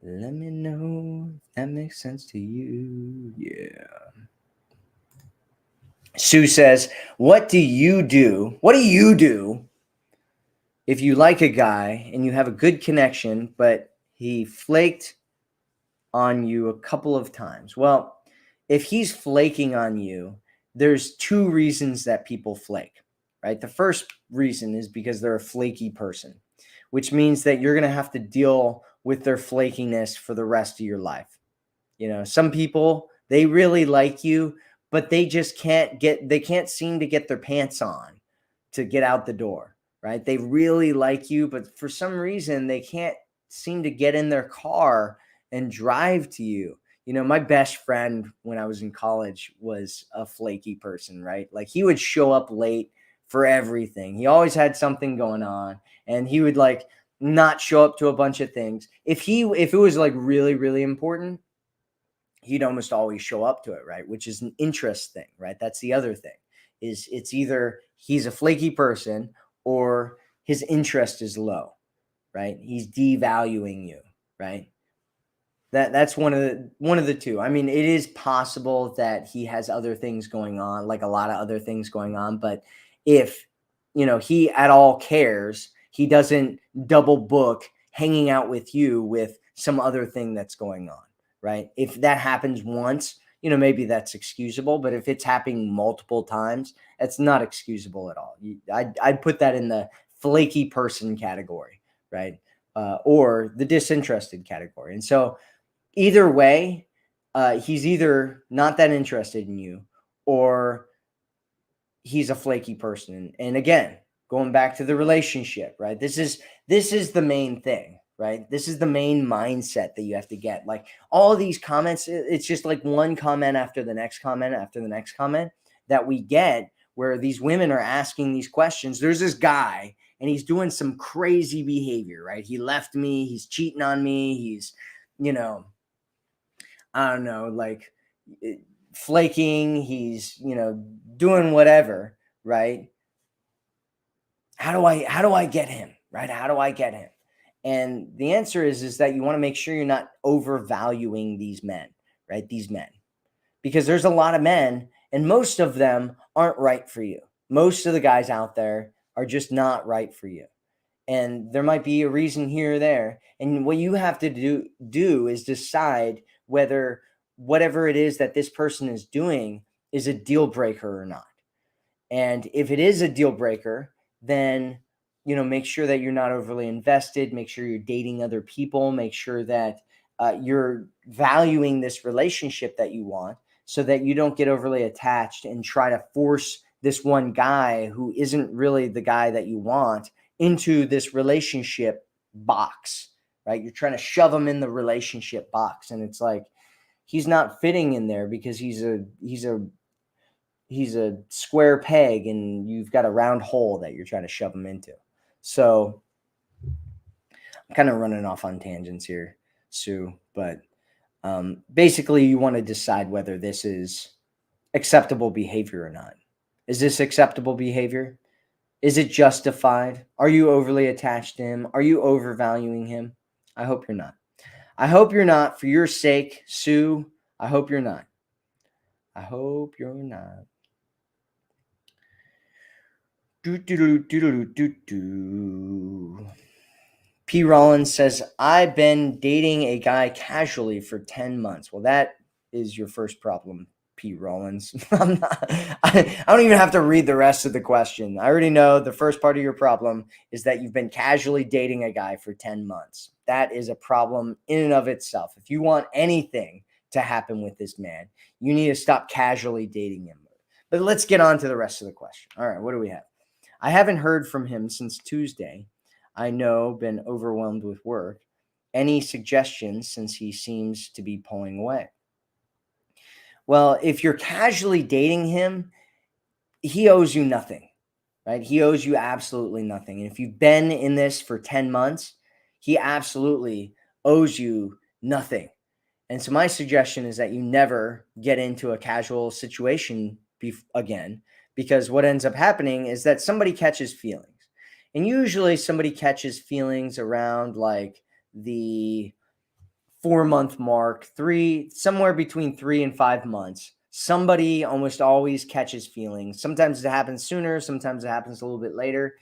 Let me know if that makes sense to you. Yeah. Sue says, what do you do if you like a guy and you have a good connection, but he flaked on you a couple of times? Well, if he's flaking on you, there's two reasons that people flake, right? The first reason is because they're a flaky person, which means that you're going to have to deal with their flakiness for the rest of your life. Some people, they really like you, but they just can't seem to get their pants on to get out the door, right? They really like you, but for some reason they can't seem to get in their car and drive to you. My best friend when I was in college was a flaky person, right? Like, he would show up late for everything. He always had something going on, and he would like not show up to a bunch of things. If it was like really, really important, he'd almost always show up to it, right? Which is an interest thing, right? That's the other thing, is it's either he's a flaky person or his interest is low, right? He's devaluing you, right? That's one of the two. I mean, it is possible that he has other things going on, like a lot of other things going on. But if he at all cares, he doesn't double book hanging out with you with some other thing that's going on, right? If that happens once, maybe that's excusable. But if it's happening multiple times, that's not excusable at all. I'd put that in the flaky person category, right? Or the disinterested category. And so, either way, he's either not that interested in you, or he's a flaky person. And again, going back to the relationship, right? This is the main thing, right? This is the main mindset that you have to get. Like, all of these comments, it's just like one comment after the next comment after the next comment that we get, where these women are asking these questions. There's this guy and he's doing some crazy behavior, right? He left me, he's cheating on me, he's, I don't know, like flaking, he's, doing whatever, right? How do I get him, right? How do I get him? And the answer is that you want to make sure you're not overvaluing these men, right? These men, because there's a lot of men and most of them aren't right for you. Most of the guys out there are just not right for you. And there might be a reason here or there. And what you have to do is decide whether whatever it is that this person is doing is a deal breaker or not. And if it is a deal breaker, then, make sure that you're not overly invested. Make sure you're dating other people. Make sure that you're valuing this relationship that you want, so that you don't get overly attached and try to force this one guy who isn't really the guy that you want into this relationship box, right? You're trying to shove him in the relationship box, and it's like he's not fitting in there because he's a square peg and you've got a round hole that you're trying to shove him into. So I'm kind of running off on tangents here, Sue, but basically you want to decide whether this is acceptable behavior or not. Is this acceptable behavior? Is it justified? Are you overly attached to him? Are you overvaluing him? I hope you're not. I hope you're not. For your sake, Sue, I hope you're not. I hope you're not. P. Rollins says, I've been dating a guy casually for 10 months. Well, that is your first problem, P. Rollins. I don't even have to read the rest of the question. I already know the first part of your problem is that you've been casually dating a guy for 10 months. That is a problem in and of itself. If you want anything to happen with this man, you need to stop casually dating him. But let's get on to the rest of the question. All right, what do we have? I haven't heard from him since Tuesday. I know, been overwhelmed with work. Any suggestions, since he seems to be pulling away? Well, if you're casually dating him, he owes you nothing, right? He owes you absolutely nothing. And if you've been in this for 10 months, he absolutely owes you nothing. And so my suggestion is that you never get into a casual situation again, because what ends up happening is that somebody catches feelings. And usually somebody catches feelings around like the 4-month mark, somewhere between 3 and 5 months. Somebody almost always catches feelings. Sometimes it happens sooner, sometimes it happens a little bit later.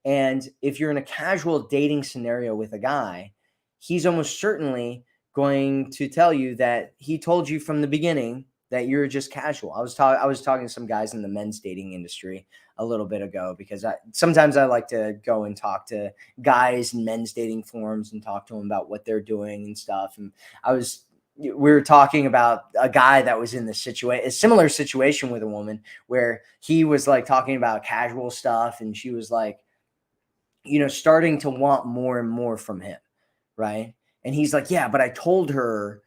And if you're in a casual dating scenario with a guy, he's almost certainly going to tell you that he told you from the beginning that you're just casual. I was talking to some guys in the men's dating industry a little bit ago, because sometimes I like to go and talk to guys in men's dating forums and talk to them about what they're doing and stuff. And we were talking about a guy that was in a similar situation with a woman, where he was like talking about casual stuff, and she was like, starting to want more and more from him, right? And he's like, yeah, but I told her,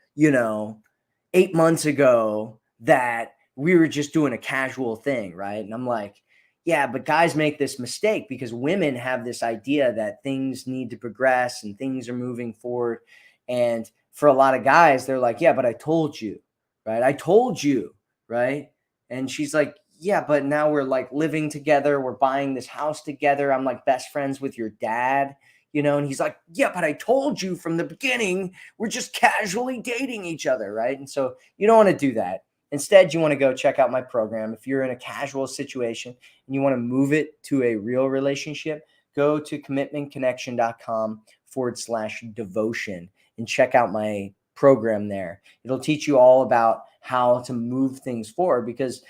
8 months ago that we were just doing a casual thing, right? And I'm like, yeah, but guys make this mistake because women have this idea that things need to progress and things are moving forward. And for a lot of guys, they're like, yeah, but I told you, right? I told you, right? And she's like, yeah, but now we're like living together. We're buying this house together. I'm like best friends with your dad, and he's like, yeah, but I told you from the beginning, we're just casually dating each other, right? And so you don't want to do that. Instead, you want to go check out my program. If you're in a casual situation and you want to move it to a real relationship, go to commitmentconnection.com/devotion and check out my program there. It'll teach you all about how to move things forward, because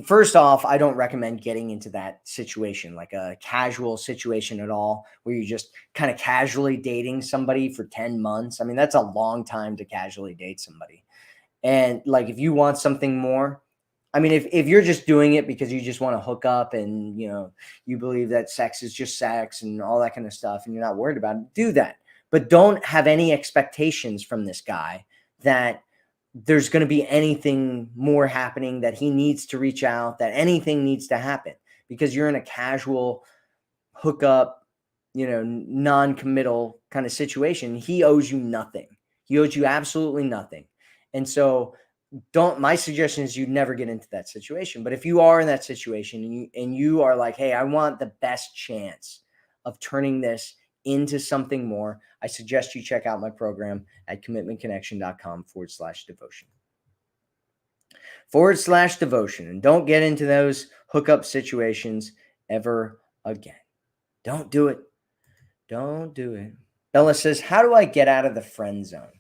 first off, I don't recommend getting into that situation, like a casual situation at all, where you're just kind of casually dating somebody for 10 months. I mean, that's a long time to casually date somebody. And like, if you want something more, I mean, if you're just doing it because you just want to hook up and, you believe that sex is just sex and all that kind of stuff, and you're not worried about it, do that. But don't have any expectations from this guy that there's going to be anything more happening, that he needs to reach out, that anything needs to happen, because you're in a casual hookup, non-committal kind of situation. He owes you nothing. He owes you absolutely nothing. And so my suggestion is you never get into that situation. But if you are in that situation and you are like, hey, I want the best chance of turning this into something more, I suggest you check out my program at commitmentconnection.com/devotion. /devotion. And don't get into those hookup situations ever again. Don't do it. Don't do it. Bella says, how do I get out of the friend zone?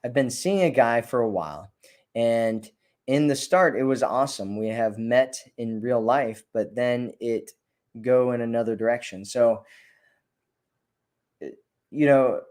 I've been seeing a guy for a while, and in the start, it was awesome. We have met in real life, but then it go in another direction. So, you know,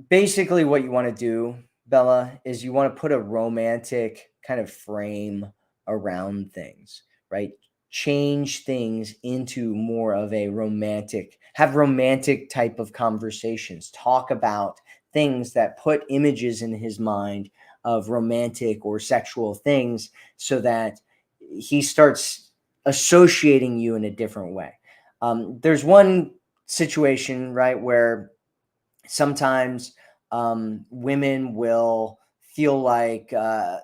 basically what you want to do, Bella, is you want to put a romantic kind of frame around things, right? Change things into more of a romantic, have romantic type of conversations. Talk about things that put images in his mind of romantic or sexual things so that he starts associating you in a different way. There's one situation, right, where sometimes women will feel like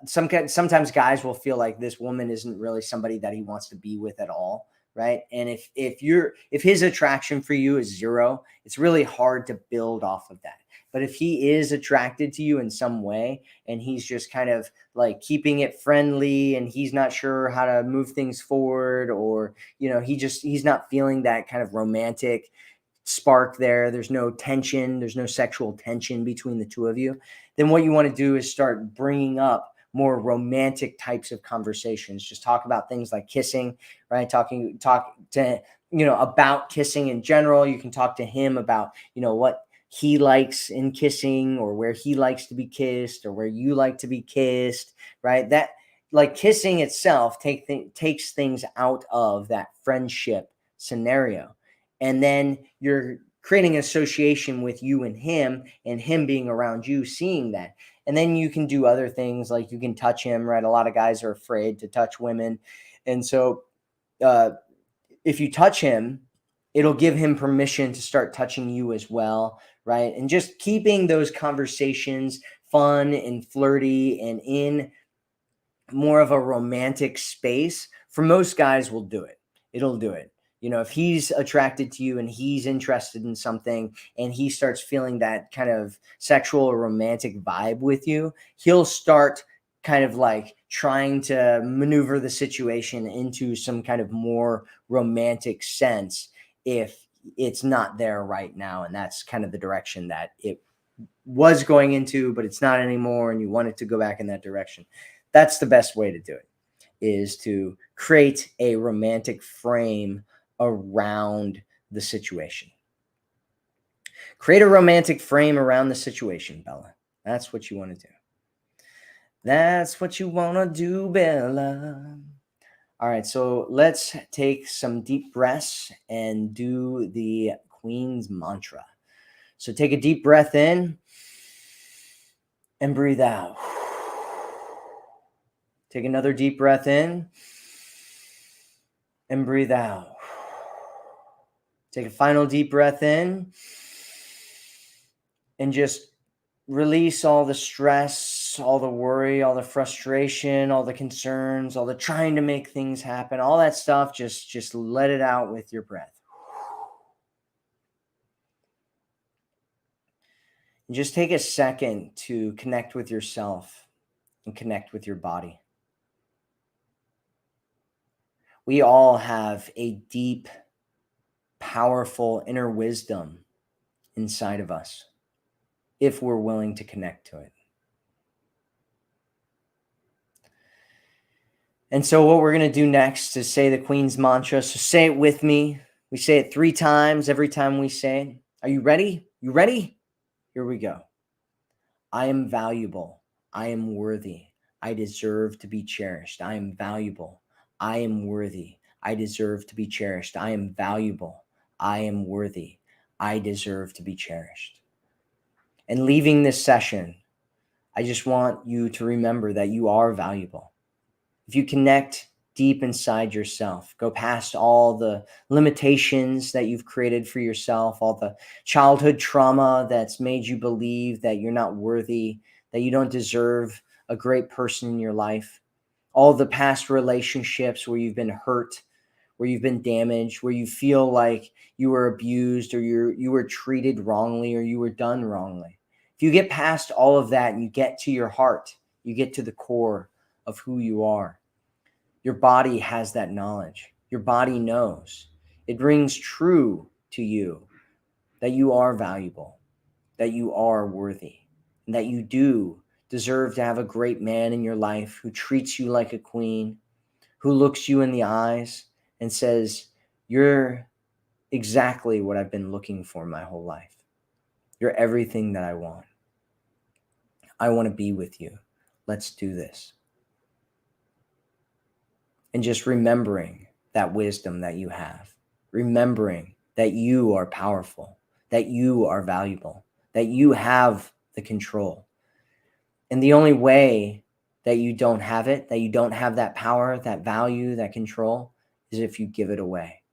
sometimes guys will feel like this woman isn't really somebody that he wants to be with at all, right? And if his attraction for you is zero, it's really hard to build off of that. But if he is attracted to you in some way and he's just kind of like keeping it friendly and he's not sure how to move things forward, or he's not feeling that kind of romantic spark there, there's no tension, there's no sexual tension between the two of you, then what you want to do is start bringing up more romantic types of conversations. Just talk about things like kissing, right? Talk to about kissing in general. You can talk to him about what he likes in kissing, or where he likes to be kissed, or where you like to be kissed, right? That, like, kissing itself takes things out of that friendship scenario, and then you're creating an association with you and him being around you, seeing that. And then you can do other things, like you can touch him, right? A lot of guys are afraid to touch women, and so uh, if you touch him, it'll give him permission to start touching you as well, right? And just keeping those conversations fun and flirty and in more of a romantic space, for most guys, will do it. It'll do it. If he's attracted to you and he's interested in something and he starts feeling that kind of sexual or romantic vibe with you, he'll start kind of like trying to maneuver the situation into some kind of more romantic sense if it's not there right now. And that's kind of the direction that it was going into, but it's not anymore, and you want it to go back in that direction. That's the best way to do it, is to create a romantic frame around the situation. Create a romantic frame around the situation, Bella. That's what you want to do. That's what you want to do, Bella. All right, so let's take some deep breaths and do the Queen's mantra. So take a deep breath in and breathe out. Take another deep breath in and breathe out. Take a final deep breath in and just release all the stress, all the worry, all the frustration, all the concerns, all the trying to make things happen, all that stuff. Just let it out with your breath. And just take a second to connect with yourself and connect with your body. We all have a deep, powerful inner wisdom inside of us, if we're willing to connect to it. And so what we're going to do next is say the Queen's mantra. So say it with me. We say it 3 times every time we say it. Are you ready? You ready? Here we go. I am valuable. I am worthy. I deserve to be cherished. I am valuable. I am worthy. I deserve to be cherished. I am valuable. I am worthy. I deserve to be cherished. And leaving this session, I just want you to remember that you are valuable. If you connect deep inside yourself, go past all the limitations that you've created for yourself, all the childhood trauma that's made you believe that you're not worthy, that you don't deserve a great person in your life, all the past relationships where you've been hurt, where you've been damaged, where you feel like you were abused, or you were treated wrongly, or you were done wrongly. If you get past all of that and you get to your heart, you get to the core of who you are. Your body has that knowledge. Your body knows. It rings true to you that you are valuable, that you are worthy, and that you do deserve to have a great man in your life who treats you like a queen, who looks you in the eyes and says, "You're exactly what I've been looking for my whole life. You're everything that I want. I want to be with you. Let's do this." And just remembering that wisdom that you have, remembering that you are powerful, that you are valuable, that you have the control. And the only way that you don't have it, that you don't have that power, that value, that control, is if you give it away.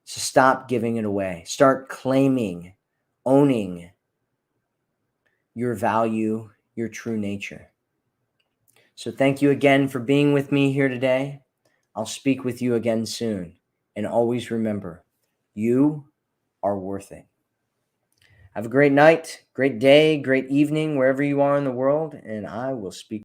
So stop giving it away. Start claiming, owning your value, your true nature. So thank you again for being with me here today. I'll speak with you again soon. And always remember, you are worth it. Have a great night, great day, great evening, wherever you are in the world, and I will speak